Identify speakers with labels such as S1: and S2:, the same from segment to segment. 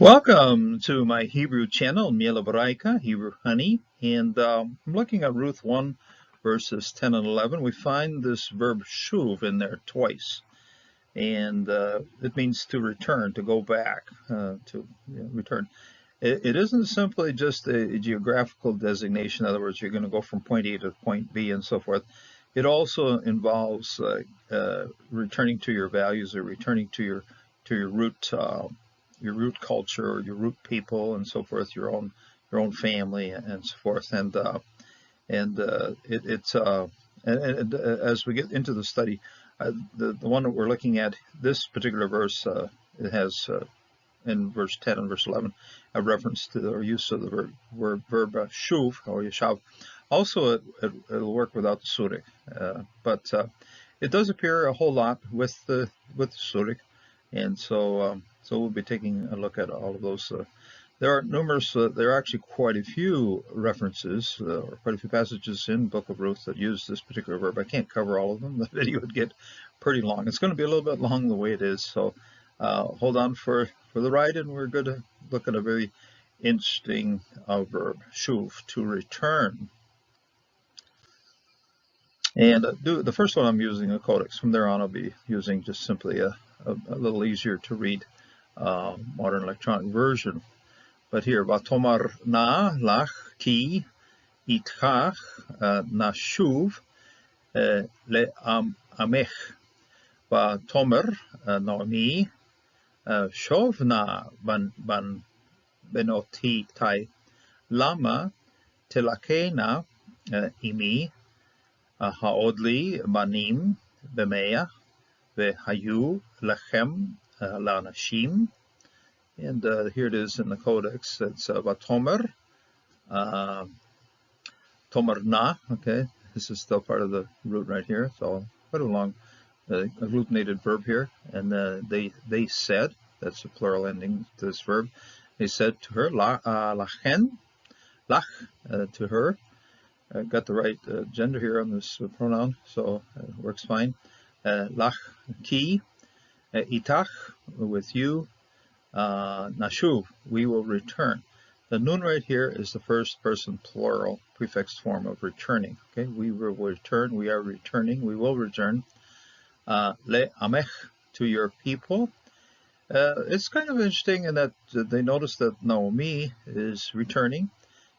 S1: Welcome to my Hebrew channel, Miel hebraica, Hebrew honey, and I'm looking at Ruth 1 verses 10 and 11. We find this verb shuv in there twice, and it means to return, to go back, return. It isn't simply just a geographical designation. In other words, you're going to go from point A to point B and so forth. It also involves returning to your values or returning to your root culture, your root people, and so forth, your own family, and so forth. And as we get into the study, the one that we're looking at, this particular verse, it has in verse 10 and verse 11 a reference to the use of the verb shuv or yeshav. Also, it'll work without the surik, but it does appear a whole lot with the surik. And so we'll be taking a look at all of those. There are numerous, there are actually quite a few references, or quite a few passages in Book of Ruth that use this particular verb. I can't cover all of them. The video would get pretty long. It's going to be a little bit long the way it is. So hold on for the ride, and we're going to look at a very interesting verb, shuv, to return. And the first one I'm using a codex. From there on, I'll be using just simply a little easier to read modern electronic version. But here, Vatomar na lach ki itkach nashuv le amech. Vatomer Naomi shovna ban benoti tai lama telakena imi haodli banim bemeya vehayu lechem lanashim. And here it is in the codex. It's Vatomer Tomer na. Okay, this is still part of the root right here. So quite a long agglutinated verb here. And they said, that's the plural ending to this verb. They said to her, lachen, lach, to her. Got the right gender here on this pronoun, so it works fine. Lach ki, itach, with you, nashuv, we will return. The nun right here is the first person plural prefix form of returning. Okay, we will return, we are returning, we will return. Le amech, to your people. It's kind of interesting in that they notice that Naomi is returning.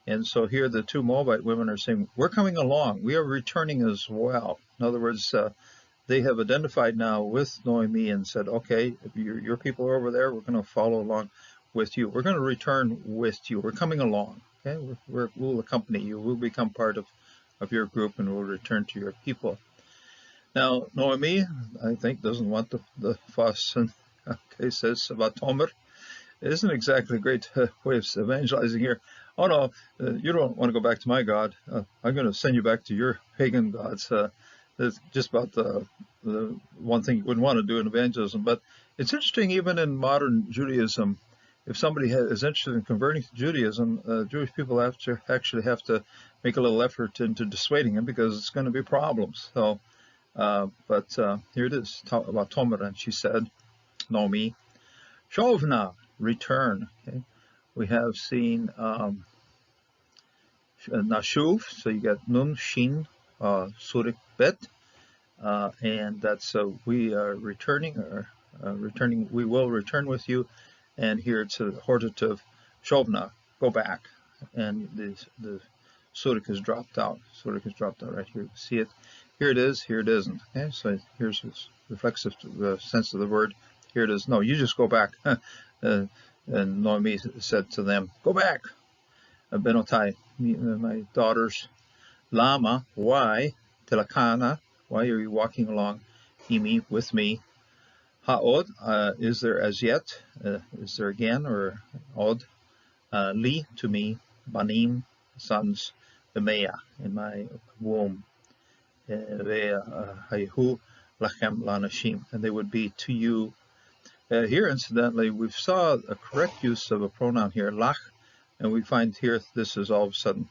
S1: And so here the two Moabite women are saying, we're coming along. We are returning as well. In other words, they have identified now with Naomi and said, okay, if your people are over there, we're going to follow along with you. We're going to return with you. We're coming along. Okay, we'll accompany you. We'll become part of your group, and we'll return to your people. Now, Naomi, I think, doesn't want the fuss. And okay, says about Tomer. It isn't exactly a great way of evangelizing here. Oh, no, you don't want to go back to my God. I'm going to send you back to your pagan gods. That's just about the one thing you wouldn't want to do in evangelism. But it's interesting, even in modern Judaism, if somebody is interested in converting to Judaism, Jewish people actually have to make a little effort into dissuading them because it's going to be problems. So, but here it is about Tomer, and she said, Naomi, Shovna, return. Okay? We have seen Nashuv, so you got Nun, Shin, Surik, Bet, and that's we are returning, or returning, we will return with you. And here it's a hortative, Shovna, go back. And the Surik is dropped out. Surik is dropped out right here. See it? Here it is, here it isn't. Okay, so here's this reflexive sense of the word. Here it is. No, you just go back. And Naomi said to them, go back. Benotai, my daughters. Lama, why? Telakana, why are you walking along? Imi, with me. Ha'od, is there as yet? Is there again? Or od? Li, to me. Banim, sons. Bemeya, in my womb. Ve'hayu lachem lanashim, and they would be to you. Here, incidentally, we saw a correct use of a pronoun here, lach, and we find here this is all of a sudden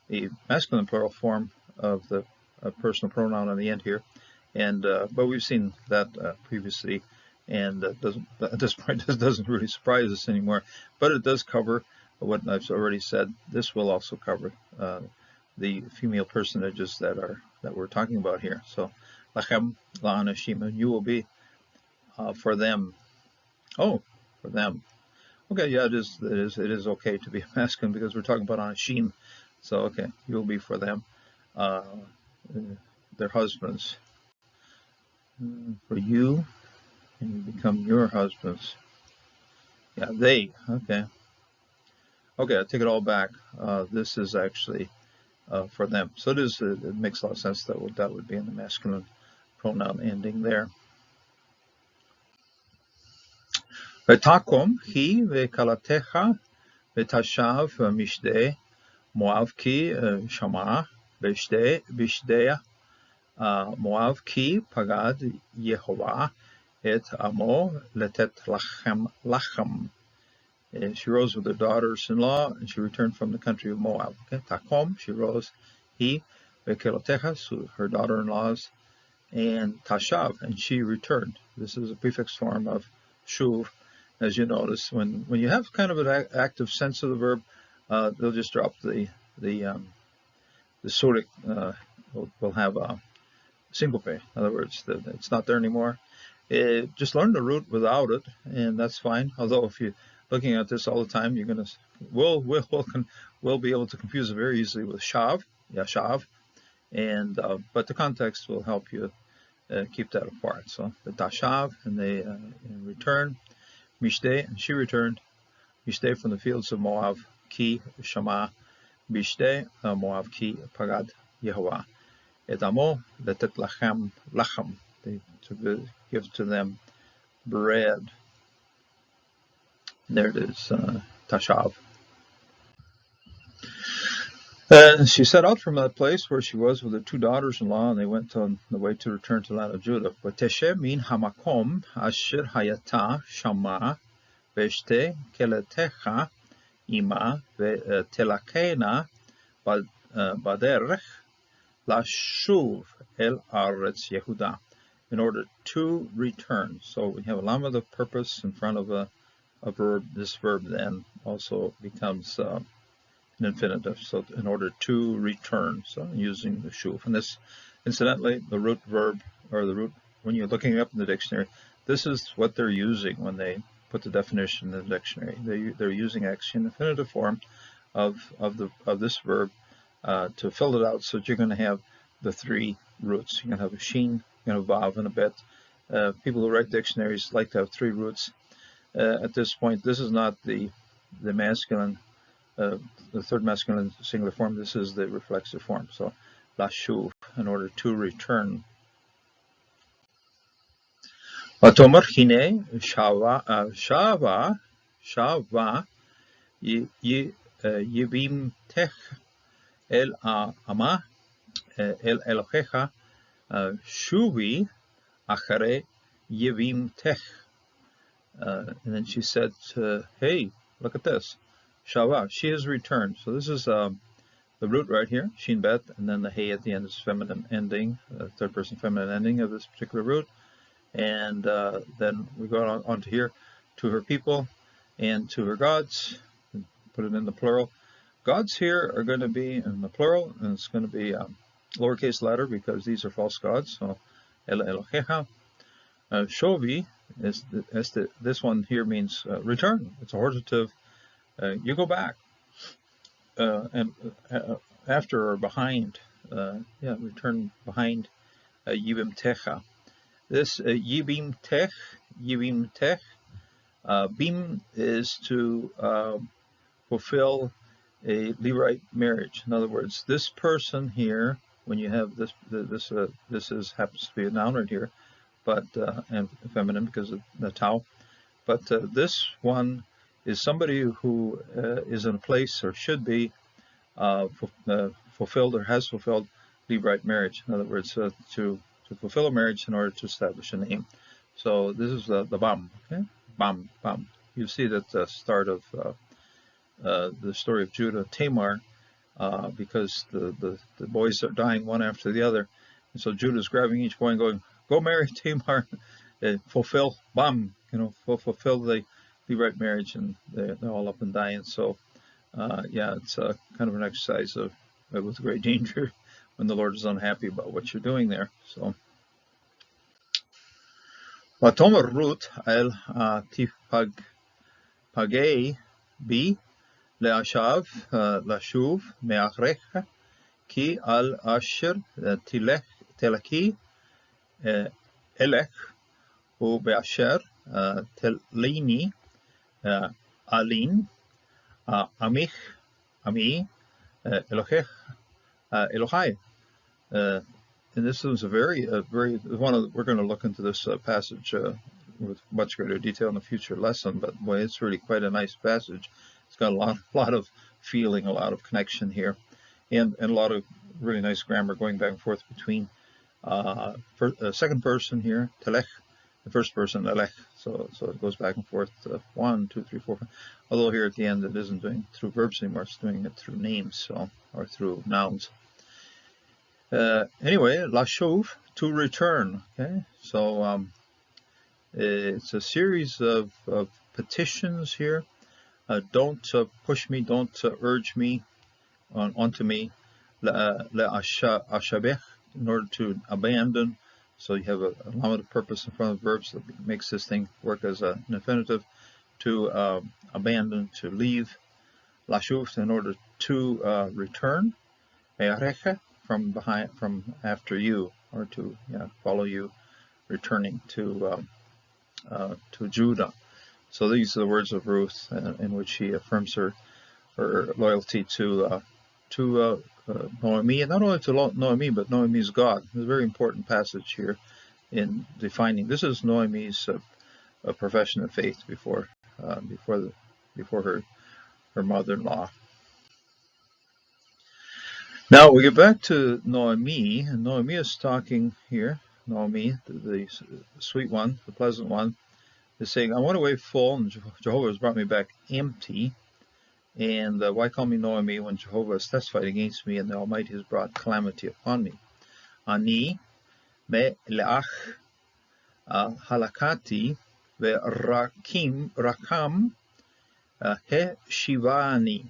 S1: a masculine plural form of the personal pronoun on the end here. And but we've seen that previously and at this point this doesn't really surprise us anymore. But it does cover what I've already said. This will also cover the female personages that we're talking about here. So, lachem la'anashim, and you will be for them. Oh, for them. Okay, yeah, it is okay to be masculine because we're talking about anashim. So, okay, you will be for them, their husbands, for you, and you become your husbands. Yeah, they. Okay. Okay, I take it all back. This is actually for them. So it makes a lot of sense that would be in the masculine pronoun ending there. V'takom hi v'kalatecha v'tashav mishde Moav ki shama b'shdei Moav ki pagad Yehovah et amo letet lachem. She rose with her daughters-in-law, and she returned from the country of Moab. Okay, takom, she rose. He, vekelotecha, her daughter-in-laws, and tashav, and she returned. This is a prefix form of shuv. As you notice, when you have kind of an active sense of the verb, they'll just drop the surik. Will have a syncope. In other words, it's not there anymore. Just learn the root without it, and that's fine. Although if you're looking at this all the time, you're gonna will be able to confuse it very easily with shav, yashav, and but the context will help you keep that apart. So the tashav, and they in return, mishde, and she returned, mishde from the fields of Moab, ki shama, mishde, Moab ki pagad Yehovah, et amo letet lachem, to give to them bread. There it is, tashav. And she set out from that place where she was with her two daughters-in-law, and they went on the way to return to the land of Judah. V'teshe min hamakom asher hayata shama v'shte keletecha ima v'telakena baderech lashuv el aretz Yehuda, in order to return. So we have a lama, the purpose, in front of a verb. This verb then also becomes an infinitive. So in order to return, so using the shuv. And this, incidentally, the root verb, or the root, when you're looking it up in the dictionary, this is what they're using when they put the definition in the dictionary. They're using actually an infinitive form of this verb to fill it out, so that you're going to have the three roots. You're going to have a sheen, you're going to have vav, and a bet. People who write dictionaries like to have three roots. At this point, this is not the masculine, the third masculine singular form. This is the reflexive form. So, lashuv, in order to return. Vatomer hine shava yivim tech el ama el elohecha shuvi achare yivim tech. And then she said, hey, look at this. Shava, she has returned. So this is the root right here, shin bet, and then the hey at the end is feminine ending, third person feminine ending of this particular root. And then we go on to here, to her people and to her gods, put it in the plural. Gods here are going to be in the plural, and it's going to be lowercase letter because these are false gods. So, el elohecha. Shovi, this one here means return. It's a hortative. You go back. And after or behind. Return behind yibim techa. This yibim tech, bim is to fulfill a Levirate marriage. In other words, this person here, when you have this happens to be a noun right here, but and feminine because of the tau. But this one is somebody who is in a place or should be fulfilled or has fulfilled Levirate marriage. In other words, to fulfill a marriage in order to establish a name. So this is the bam. Okay, bam. You see that the start of the story of Judah, Tamar, because the boys are dying one after the other, and so Judah's grabbing each boy and going, "Go marry Tamar," fulfill, fulfill the right marriage, and they're all up and dying. So, yeah, it's kind of an exercise of with great danger when the Lord is unhappy about what you're doing there. So, Vatomer Ruth el tifagei bi leashav lashuv meachrecha ki al asher telaki elech u beasher telini alin amich ami elochech Elohai. And this is a very we're going to look into this passage with much greater detail in the future lesson, but boy, it's really quite a nice passage. It's got a lot of feeling, a lot of connection here, and a lot of really nice grammar going back and forth between second person here, telech, the first person, elech. So it goes back and forth, 1, 2, 3, 4, 5. Although here at the end it isn't doing it through verbs anymore, it's doing it through names, or through nouns. Anyway, lashuv, to return. Okay, so it's a series of petitions here. Don't push me, don't urge me onto me. Ashabech, in order to abandon. So you have a limited purpose in front of verbs that makes this thing work as an infinitive. To abandon, to leave. Lashuv, in order to return. From behind, from after you, or to follow you, returning to Judah. So these are the words of Ruth, in which she affirms her loyalty to Naomi, and not only to Naomi, but Naomi's God. It's a very important passage here in defining. This is Naomi's profession of faith before her mother-in-law. Now we get back to Naomi, and Naomi is talking here. Naomi, the sweet one, the pleasant one, is saying, I went away full, and Jehovah has brought me back empty. And why call me Naomi when Jehovah has testified against me, and the Almighty has brought calamity upon me? Ani me leach halakati rakam he shivani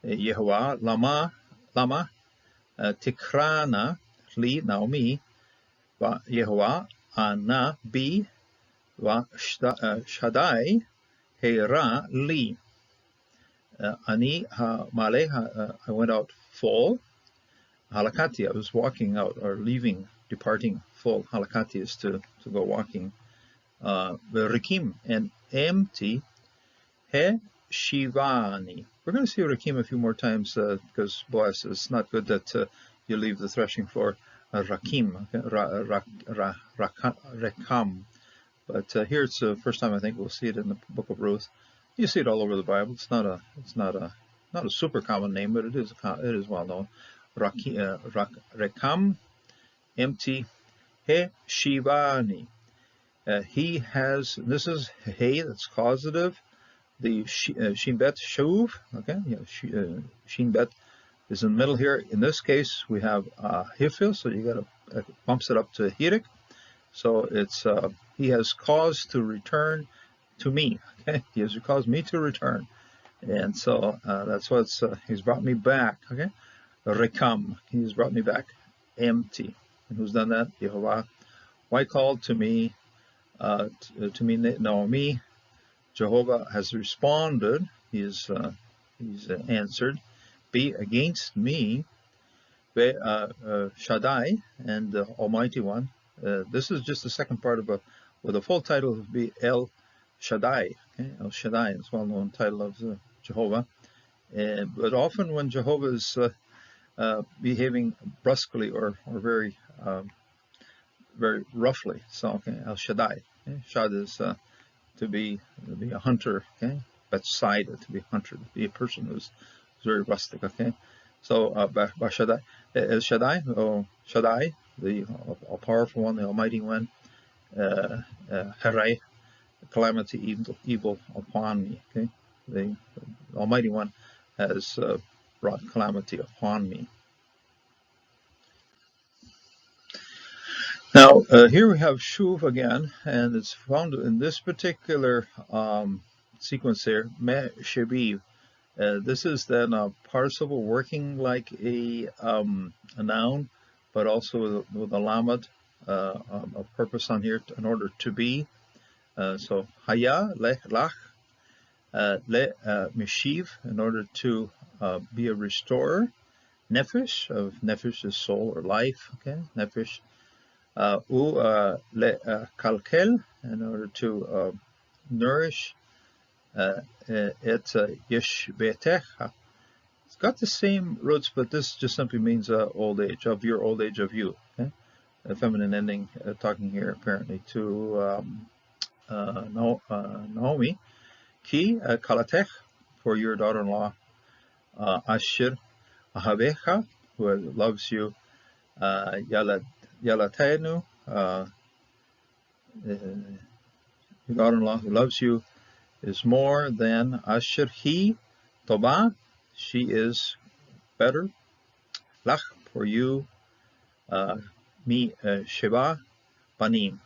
S1: Yehovah lama tikrana li Naomi va Yehovah ana bi va Shaddai hera li. Ani male, I went out full. Halakati, I was walking out, or leaving, departing full. Halakati is to go walking. Rikim, and empty. He shivani. We're going to see Rakim a few more times because Boaz, it's not good that you leave the threshing floor. Rakim, rekam. But here it's the first time I think we'll see it in the book of Ruth. You see it all over the Bible. It's not a super common name, but it is well known. Rekam, empty. He shivani. He has. This is he. That's causative. The Shin Bet Shuv, okay, Shin Bet is in the middle here. In this case, we have Hifil, so you got to bumps it up to Hirik. So it's he has caused to return to me. Okay, he has caused me to return, and so that's what's he's brought me back. Okay, Rekam, he's brought me back empty. And who's done that? Yehovah. Why called to me? To me, Naomi. Jehovah has responded. He's answered. Be against me, Shaddai, and the Almighty One. This is just the second part of the full title would be El Shaddai. Okay? El Shaddai is a well-known title of Jehovah. But often when Jehovah is behaving brusquely or very very roughly, so okay, El Shaddai. Okay? Shad is to be a hunter, okay? But side to be a hunter, to be a person who's very rustic, okay? So Shaddai, El Shaddai, Shaddai, the all powerful one, the Almighty One, Harai, calamity, evil upon me, okay? The Almighty One has brought calamity upon me. Now, here we have Shuv again, and it's found in this particular sequence here, Me Shebiv. This is then a participle working like a noun, but also with a lamed, a purpose on here in order to be. So haya, lach, le mishiv, in order to be a restorer. Nefesh is soul or life, okay? Nefesh. U le kalkel, in order to nourish. Et yeshbetecha. It's got the same roots, but this just simply means old age, of your old age of you. Okay? A feminine ending, talking here apparently to Naomi. Ki kalatech, for your daughter-in-law, Ashir ahabecha, who loves you, yalatenu, your daughter-in-law who loves you, is more than Asher he Toba, she is better. Lach, for you, mi Sheba Banim,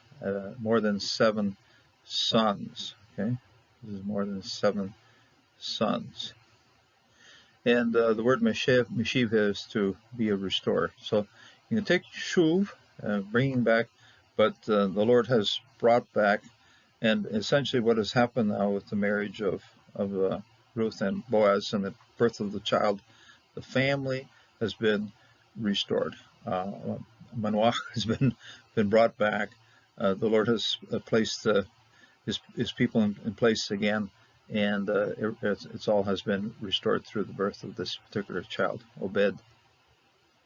S1: more than 7 sons. Okay, this is more than 7 sons. And the word Meshiv is to be a restorer. So you can take Shuv, bringing back, but the Lord has brought back. And essentially what has happened now with the marriage of Ruth and Boaz and the birth of the child, the family has been restored. Manoach has been brought back. The Lord has placed his people in place again, and it's all has been restored through the birth of this particular child, Obed.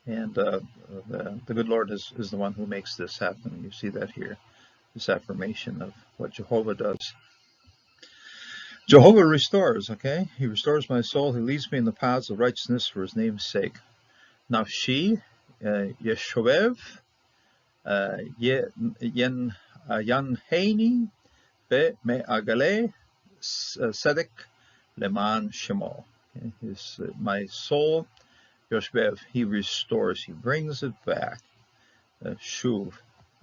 S1: And the good Lord is the one who makes this happen. You see that here. This affirmation of what Jehovah does. Jehovah restores, okay? He restores my soul. He leads me in the paths of righteousness for his name's sake. Nafshi, Yeshovev, Yanheini, Be Me'agale, Sedek, Leman Shemo. My soul, Yoshbev, he restores, he brings it back. Shuv,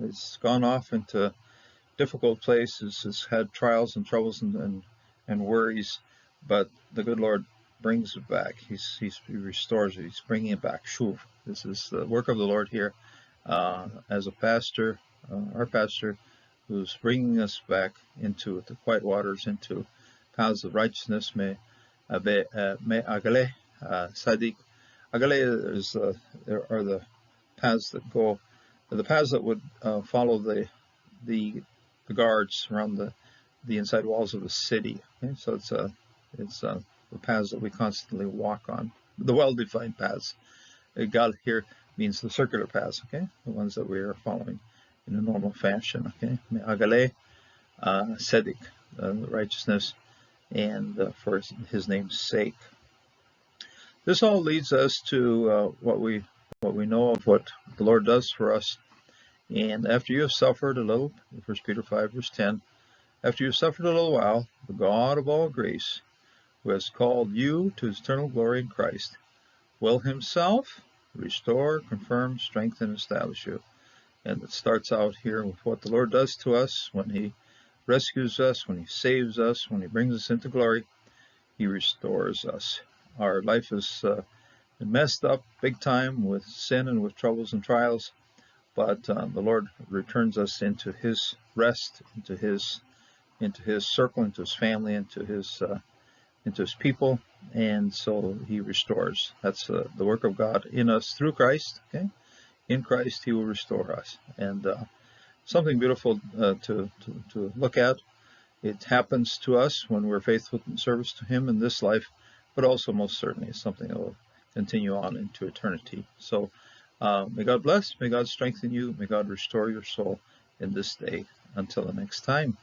S1: it's gone off into difficult places, has had trials and troubles and worries, but the good Lord brings it back. He restores it. He's bringing it back. Shuv. This is the work of the Lord here as a pastor, our pastor, who's bringing us back into the quiet waters, into paths of righteousness. Me agale sadik. Agale is there are the paths that go, the paths that would follow the guards around the inside walls of the city. Okay? So it's the paths that we constantly walk on, the well-defined paths. Gal here means the circular paths, okay, the ones that we are following in a normal fashion. Okay, Agale, Sedik, righteousness, and for his name's sake. This all leads us to what we know of what the Lord does for us. And after you have suffered a little, 1 Peter 5, verse 10, after you have suffered a little while, the God of all grace, who has called you to his eternal glory in Christ, will himself restore, confirm, strengthen, and establish you. And it starts out here with what the Lord does to us when he rescues us, when he saves us, when he brings us into glory. He restores us. Our life is messed up big time with sin and with troubles and trials, but the Lord returns us into his rest, into his circle, into his family, into his people, and so he restores. That's the work of God in us through Christ. Okay, in Christ he will restore us, and something beautiful to look at. It happens to us when we're faithful in service to him in this life, but also most certainly it's something that will continue on into eternity. So may God bless, may God strengthen you, may God restore your soul in this day. Until the next time.